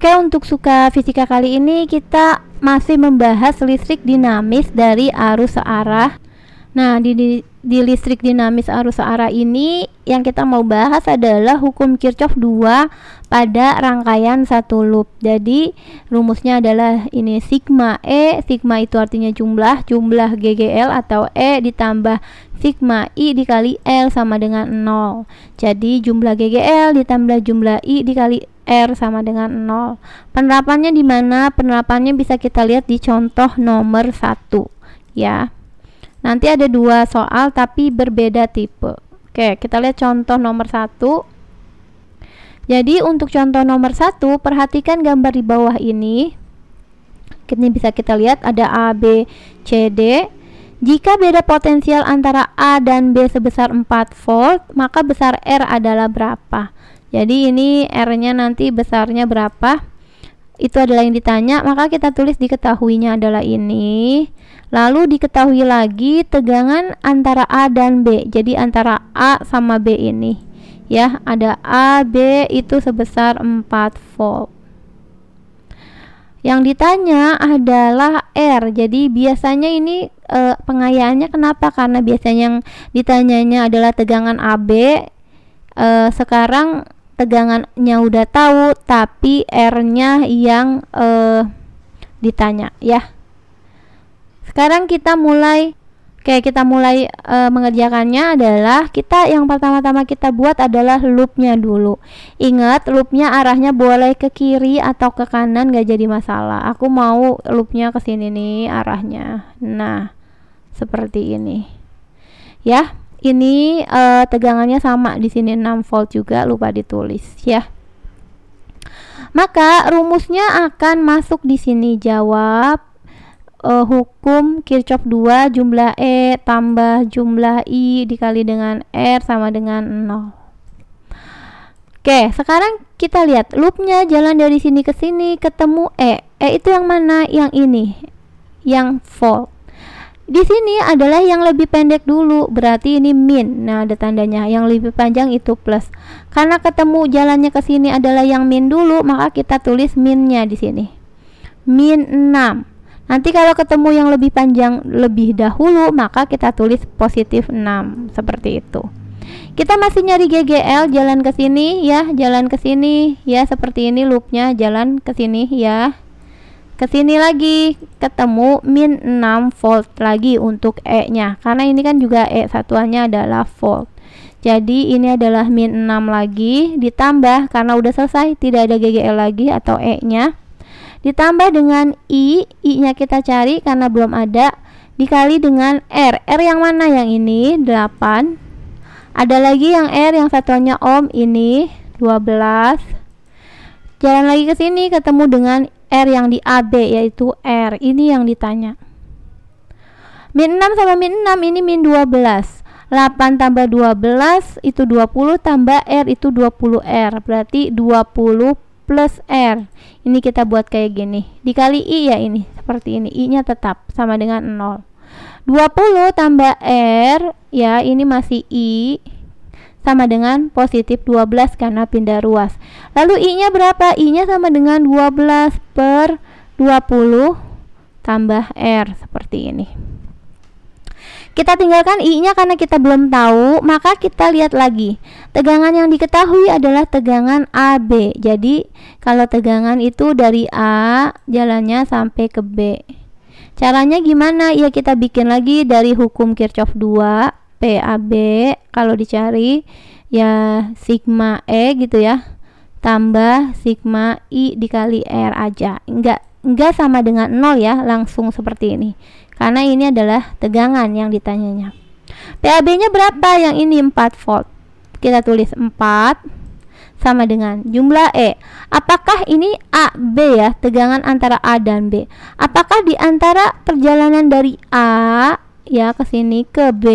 Oke, untuk suka fisika kali ini kita masih membahas listrik dinamis dari arus searah. Nah, di listrik dinamis arus searah ini yang kita mau bahas adalah hukum Kirchhoff 2 pada rangkaian satu loop. Jadi rumusnya adalah ini sigma E, sigma itu artinya jumlah GGL atau E ditambah sigma I dikali L sama dengan 0. Jadi jumlah GGL ditambah jumlah I dikali R sama dengan 0. Penerapannya di mana? Penerapannya bisa kita lihat di contoh nomor 1 ya. Nanti ada 2 soal tapi berbeda tipe. Oke, kita lihat contoh nomor 1. Jadi untuk contoh nomor 1, perhatikan gambar di bawah ini. Ini bisa kita lihat ada A, B, C, D. Jika beda potensial antara A dan B sebesar 4 volt, maka besar R adalah berapa? Jadi ini R-nya nanti besarnya berapa? Itu adalah yang ditanya, maka kita tulis diketahuinya adalah ini. Lalu diketahui lagi tegangan antara A dan B. Jadi antara A sama B ini ya, ada A, B itu sebesar 4 volt. Yang ditanya adalah R. Jadi biasanya ini pengayaannya kenapa? Karena biasanya yang ditanyanya adalah tegangan AB. Sekarang tegangannya udah tahu, tapi R-nya yang ditanya ya. Sekarang kita mulai mengerjakannya adalah yang pertama-tama kita buat adalah loopnya dulu. Ingat, loopnya arahnya boleh ke kiri atau ke kanan, gak jadi masalah. Aku mau loopnya ke sini nih arahnya. Nah, seperti ini ya. Ini tegangannya sama di sini 6 volt juga, lupa ditulis ya. Maka rumusnya akan masuk di sini. Jawab hukum Kirchhoff 2 jumlah E tambah jumlah I dikali dengan R sama dengan 0. Oke, sekarang kita lihat loopnya jalan dari sini ke sini ketemu E. E itu yang mana? Yang ini, yang volt. Di sini adalah yang lebih pendek dulu, berarti ini min. Nah, ada tandanya. Yang lebih panjang itu plus. Karena ketemu jalannya ke sini adalah yang min dulu, maka kita tulis minnya di sini. Min 6. Nanti kalau ketemu yang lebih panjang lebih dahulu, maka kita tulis positif 6. Seperti itu. Kita masih nyari GGL, jalan ke sini ya, jalan ke sini ya, seperti ini loopnya, jalan ke sini ya. Ke sini lagi ketemu min 6 volt lagi untuk E-nya. Karena ini kan juga E satuannya adalah volt. Jadi ini adalah min 6 lagi ditambah karena udah selesai, tidak ada GGL lagi atau E-nya. Ditambah dengan I-nya kita cari karena belum ada, dikali dengan R. R yang mana? Yang ini 8. Ada lagi yang R yang satuannya ohm, ini 12. Jalan lagi ke sini ketemu dengan R yang di AB yaitu R. Ini yang ditanya. Min 6 sama min 6 ini min 12. 8 tambah 12 itu 20 tambah R itu 20R. Berarti 20 plus R. Ini kita buat kayak gini. Dikali I ya ini. Seperti ini. I-nya tetap sama dengan 0. 20 tambah R ya, ini masih I sama dengan positif 12 karena pindah ruas. Lalu I-nya berapa? I-nya sama dengan 12 per 20 tambah R, seperti ini. Kita tinggalkan I-nya karena kita belum tahu, maka kita lihat lagi. Tegangan yang diketahui adalah tegangan AB. Jadi kalau tegangan itu dari A jalannya sampai ke B. Caranya gimana? Ya kita bikin lagi dari hukum Kirchhoff 2 PAB. Kalau dicari ya sigma E gitu ya, tambah sigma I dikali R aja. Enggak sama dengan 0 ya, langsung seperti ini. Karena ini adalah tegangan yang ditanyanya. PAB-nya berapa? Yang ini 4 volt. Kita tulis 4 sama dengan jumlah E. Apakah ini A, B ya, tegangan antara A dan B. Apakah di antara perjalanan dari A ya ke sini ke B,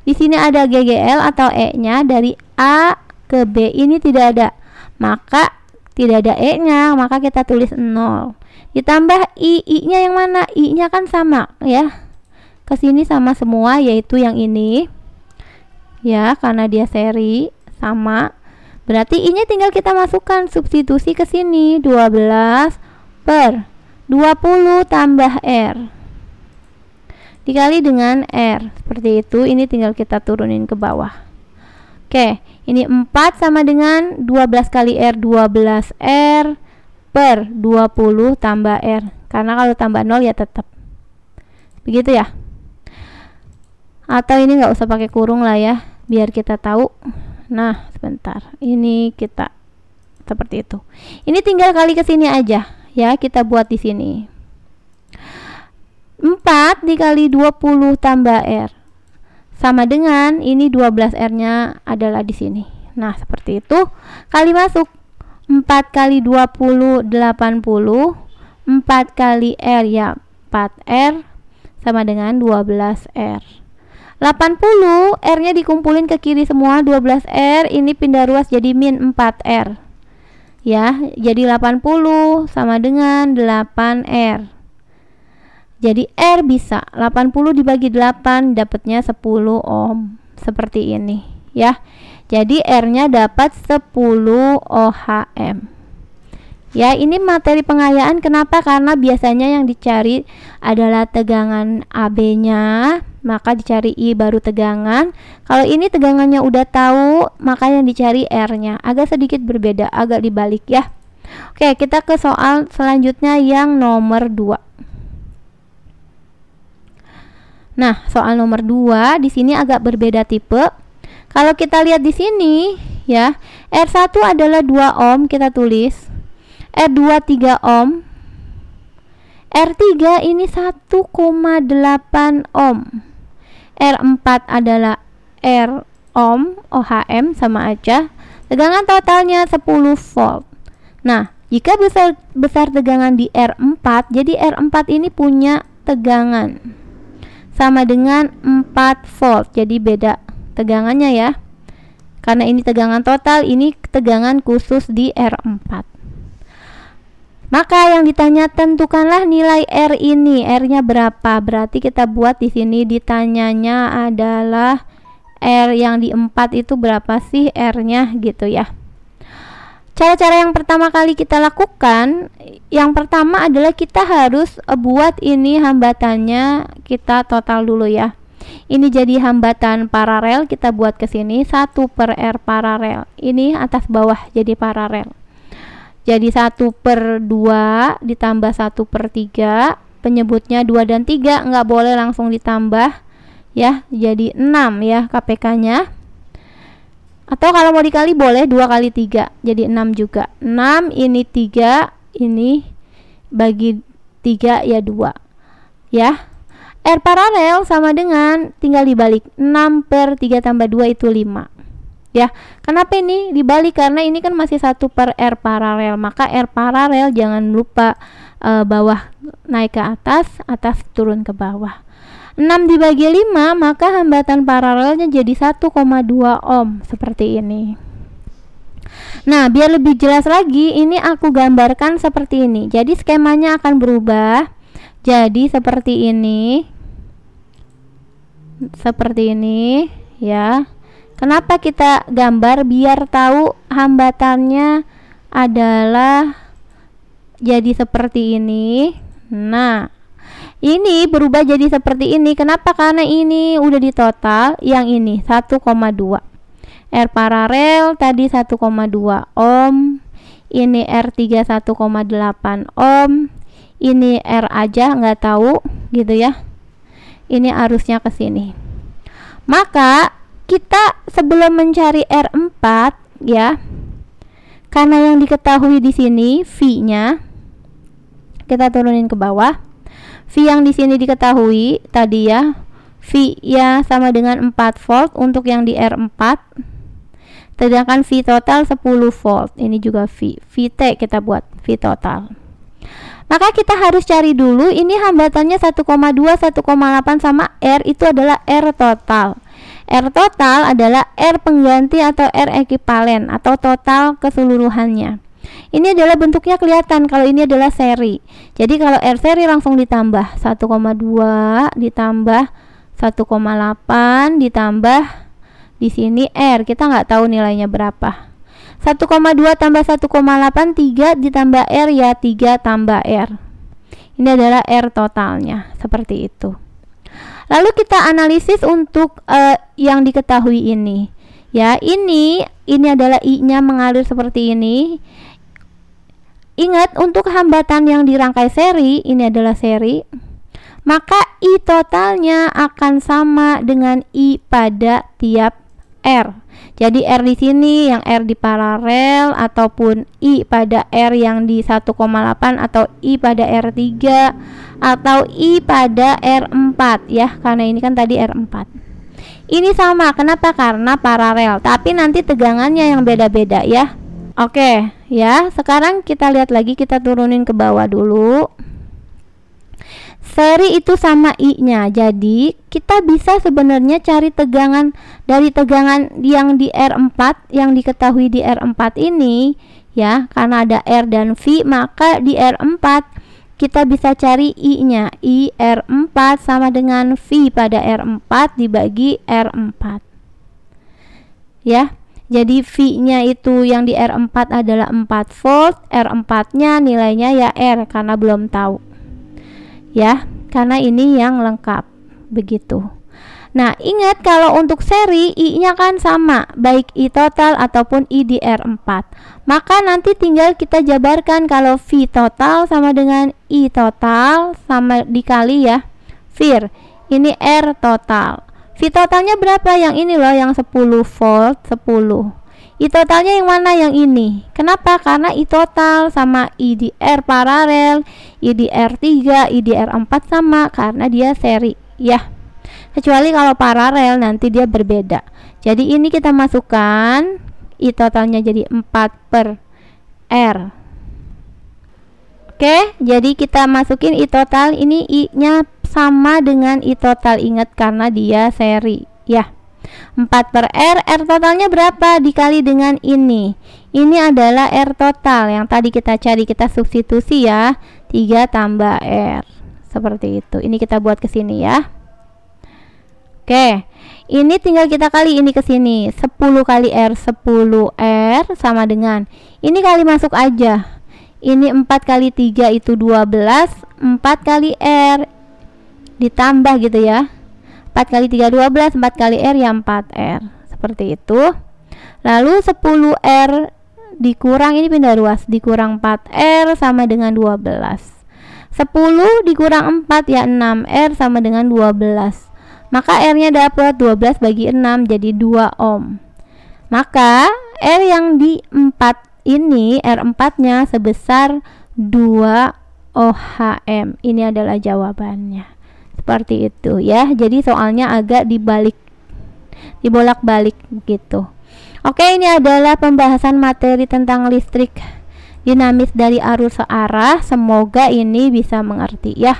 di sini ada GGL atau E-nya, dari A ke B ini tidak ada, maka tidak ada E-nya, maka kita tulis 0. Ditambah I-nya yang mana? I-nya kan sama ya, ke sini sama semua, yaitu yang ini ya, karena dia seri sama. Berarti ini tinggal kita masukkan substitusi ke sini, 12 per 20 tambah R dikali dengan R. Seperti itu, ini tinggal kita turunin ke bawah. Oke, ini 4 sama dengan 12 kali R, 12 R per 20 tambah R. Karena kalau tambah 0 ya tetap. Begitu ya. Atau ini nggak usah pakai kurung lah ya, biar kita tahu. Nah, sebentar. Ini kita seperti itu. Ini tinggal kali ke sini aja ya, kita buat di sini. 4 dikali 20 tambah R sama dengan ini 12R-nya adalah di sini. Nah, seperti itu. Kali masuk. 4 kali 20 80. 4 kali R ya 4R sama dengan 12R. 80 R-nya dikumpulin ke kiri semua, 12R ini pindah ruas jadi min 4R ya, jadi 80 sama dengan 8R. Jadi R bisa 80 dibagi 8 dapatnya 10 ohm seperti ini ya. Jadi R-nya dapat 10 ohm ya. Ini materi pengayaan. Kenapa? Karena biasanya yang dicari adalah tegangan AB-nya, maka dicari I baru tegangan. Kalau ini tegangannya udah tahu, maka yang dicari R-nya. Agak sedikit berbeda, agak dibalik ya. Oke, kita ke soal selanjutnya yang nomor 2. Nah, soal nomor 2 di sini agak berbeda tipe. Kalau kita lihat di sini ya, R1 adalah 2 ohm, kita tulis. R2 3 ohm. R3 ini 1,8 ohm. R4 adalah R ohm, ohm sama aja. Tegangan totalnya 10 volt. Nah, jika besar tegangan di R4, jadi R4 ini punya tegangan sama dengan 4 volt. Jadi beda tegangannya ya. Karena ini tegangan total, ini tegangan khusus di R4. Maka yang ditanya tentukanlah nilai R ini. R-nya berapa? Berarti kita buat di sini ditanyanya adalah R yang di 4 itu berapa sih R-nya gitu ya. Cara-cara yang pertama kali kita lakukan, yang pertama adalah kita harus buat ini hambatannya, kita total dulu ya. Ini jadi hambatan paralel, kita buat ke sini 1 per R paralel. Ini atas bawah jadi paralel. Jadi 1 per 2 ditambah 1 per 3. Penyebutnya 2 dan 3, nggak boleh langsung ditambah ya. Jadi 6 ya KPK-nya. Atau kalau mau dikali boleh 2 kali 3, jadi 6 juga. 6 ini 3, ini bagi 3 ya 2 ya. R paralel sama dengan, tinggal dibalik, 6 per 3 tambah 2 itu 5 ya. Kenapa ini dibalik? Karena ini kan masih 1 per R paralel, maka R paralel jangan lupa bawah naik ke atas, atas turun ke bawah. 6 dibagi 5, maka hambatan paralelnya jadi 1,2 ohm seperti ini. Nah, biar lebih jelas lagi, ini aku gambarkan seperti ini. Jadi skemanya akan berubah jadi seperti ini. Seperti ini ya. Kenapa kita gambar? Biar tahu hambatannya adalah jadi seperti ini. Nah, ini berubah jadi seperti ini. Kenapa? Karena ini udah di total. Yang ini 1,2. R paralel tadi 1,2 ohm. Ini R3 1,8 ohm. Ini R aja nggak tahu gitu ya. Ini arusnya ke sini. Maka kita sebelum mencari R4 ya, karena yang diketahui di sini V-nya, kita turunin ke bawah. V yang di sini diketahui tadi ya, V ya sama dengan 4 volt untuk yang di R4. Sedangkan V total 10 volt. Ini juga V. VT kita buat V total. Maka kita harus cari dulu ini hambatannya 1,2, 1,8 sama R itu adalah R total. R total adalah R pengganti atau R ekivalen atau total keseluruhannya. Ini adalah bentuknya kelihatan kalau ini adalah seri. Jadi kalau R seri langsung ditambah 1,2 ditambah 1,8 ditambah di sini R, kita nggak tahu nilainya berapa. 1,2 tambah 1,8 3 ditambah R ya 3 tambah R. Ini adalah R totalnya, seperti itu. Lalu kita analisis untuk yang diketahui ini. Ya, ini adalah I-nya mengalir seperti ini. Ingat, untuk hambatan yang dirangkai seri, ini adalah seri, maka I totalnya akan sama dengan I pada tiap R. Jadi R di sini yang R di paralel, ataupun I pada R yang di 1,8, atau I pada R3, atau I pada R4 ya, karena ini kan tadi R4. Ini sama, kenapa? Karena paralel, tapi nanti tegangannya yang beda-beda ya. Oke, ya, sekarang kita lihat lagi, kita turunin ke bawah dulu. Seri itu sama I-nya, jadi kita bisa sebenarnya cari tegangan dari tegangan yang di R4, yang diketahui di R4 ini ya, karena ada R dan V, maka di R4 kita bisa cari I-nya. I R4 sama dengan V pada R4 dibagi R4 ya. Jadi V-nya itu yang di R4 adalah 4 volt, R4-nya nilainya ya R, karena belum tahu ya, karena ini yang lengkap begitu. Nah, ingat kalau untuk seri I-nya kan sama, baik I total ataupun I di R4. Maka nanti tinggal kita jabarkan, kalau V total sama dengan I total sama dikali ya VIR. Ini R total. V totalnya berapa? Yang ini loh, yang 10 volt 10. I totalnya yang mana? Yang ini. Kenapa? Karena I total sama I di R paralel, I di R3, I di R4 sama, karena dia seri ya. Kecuali kalau paralel nanti dia berbeda. Jadi ini kita masukkan, I totalnya jadi 4 per R. Oke, jadi kita masukin I total, ini I-nya sama dengan I total, ingat karena dia seri ya. 4 per R, R totalnya berapa? Dikali dengan ini. Ini adalah R total yang tadi kita cari, kita substitusi ya. 3 tambah R. Seperti itu. Ini kita buat ke sini ya. Oke. Ini tinggal kita kali ini ke sini. 10 kali R, 10 R sama dengan ini kali masuk aja. Ini 4 kali 3 itu 12, 4 kali R ditambah gitu ya. 4 kali 3 12, 4 kali R ya 4R. Seperti itu. Lalu 10R dikurang, ini pindah ruas, dikurang 4R sama dengan 12. 10 dikurang 4 ya 6R sama dengan 12. Maka R-nya dapat 12 bagi 6 jadi 2 ohm. Maka R yang di 4 ini, R4-nya sebesar 2 ohm. Ini adalah jawabannya. Seperti itu ya. Jadi soalnya agak dibolak-balik gitu. Oke, ini adalah pembahasan materi tentang listrik dinamis dari arus searah. Semoga ini bisa mengerti ya.